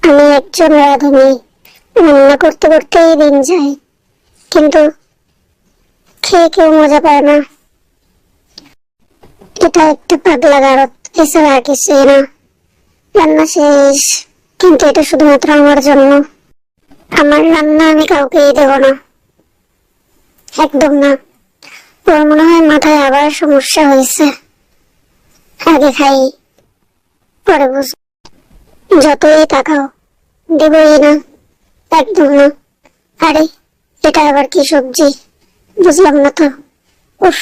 আমি একজন রাঁধুনি, রান্না করতে করতেই দিন যায়, কিন্তু খেয়ে কেউ মজা পায় না। এটা একটা পাগলা গারদ, এছাড়া আর কিছুই না। রান্না শেষ, কিন্তু এটা শুধুমাত্র আমার জন্য। আমার রান্না আমি কাউকেই দেব না, একদম না। ওর মনে হয় মাথায় আবার সমস্যা হয়েছে। আগে খাই, পরে বুঝ। যতই তাকাও, দেবই না, একদম না। আরে, এটা আবার কি সবজি? বুঝলাম না তো। উফ,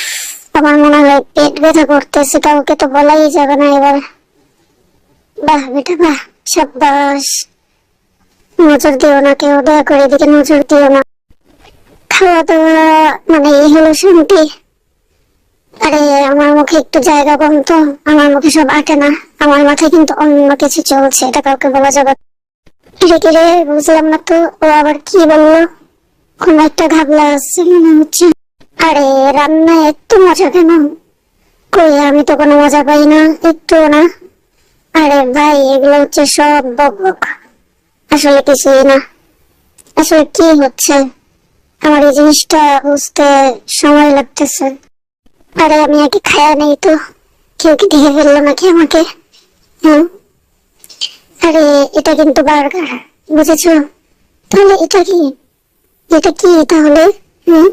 আমার মনে হয় পেট ব্যথা করতেছে, কাউকে তো বলাই যাবে না এবার। বাহ বেটা বাহ, সাব্বাস। নজর দিও না কেউ, দয়া করে এদিকে নজর দিও না। খাওয়া দাওয়া মানে এই হলো শান্তি। আরে, আমার মুখে একটু জায়গা কম তো, আমার মুখে সব আটে না। আমার মাথায় কিন্তু অন্য কিছু চলছে, এটা কাউকে বলা যাবে না। কিরে কিরে, বুঝলাম না তো, ও আবার কি বললো? কোন একটা ঘাবলা আসছে মনে হচ্ছে। আরে, রান্নায় এত মজা কেন? কই, আমি তো কোনো মজা পাই না, একটু না। আরে ভাই, এগুলো হচ্ছে সব বক বক, আসলে কিছুই না। আসলে কি হচ্ছে আমার এই জিনিসটা বুঝতে সময় লাগতেছে। আরে, আমি আগে খায়া নেই তো, কেউ কি দেখে ফেললো নাকি আমাকে? হ্যাঁ। আরে, এটা কিন্তু বার্গার, বুঝেছো? তাহলে এটা কি? এটা কি তাহলে? হুম।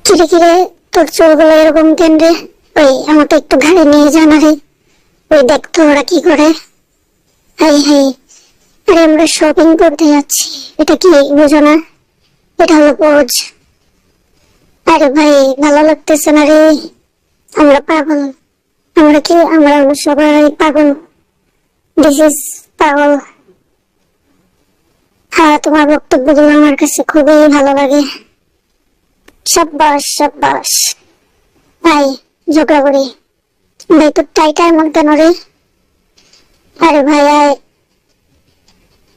কিরে কিরে, তোর চুলগুলো এরকম কেন রে? ওই, আমাকে একটু ঘাড়ে নিয়ে জানা রে। ওই দেখতো ওরা কি করে। High high. আরে, আমরা শপিং করতে যাচ্ছি, এটা কি বুঝো না? এটা হলো পোজ। আরে ভাই, ভালো লাগতেছে না রে। আমরা পাগল। আমরা সবাই পাগল। দিস ইজ পাগল। হ্যাঁ, তোমার বক্তব্যগুলো আমার কাছে খুবই ভালো লাগে। সাব্বাস সাব্বাস। ভাই, ঝগড়া করি। ভাই, তোর টাইটার মন কেন রে? আরে ভাই আয়।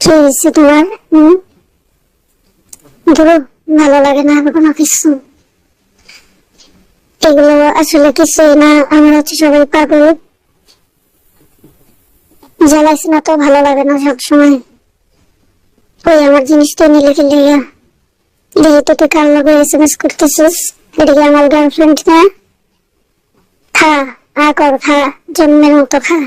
কি হয়েছে তোমার? ধরো, ভালো লাগে না কোনো কিছু। এগুলো আসলে কিছুই না, আমরা হচ্ছে সবাই পাগল। জ্বালাইছি না তো, ভালো লাগে না সবসময়। ওই, আমার জিনিসটা নিলে ফেলে দেখি তো, তুই কার লগে SMS করতেছিস? এটা কি আমার গার্লফ্রেন্ড না? খা, কর খা, জন্মের মতো খা।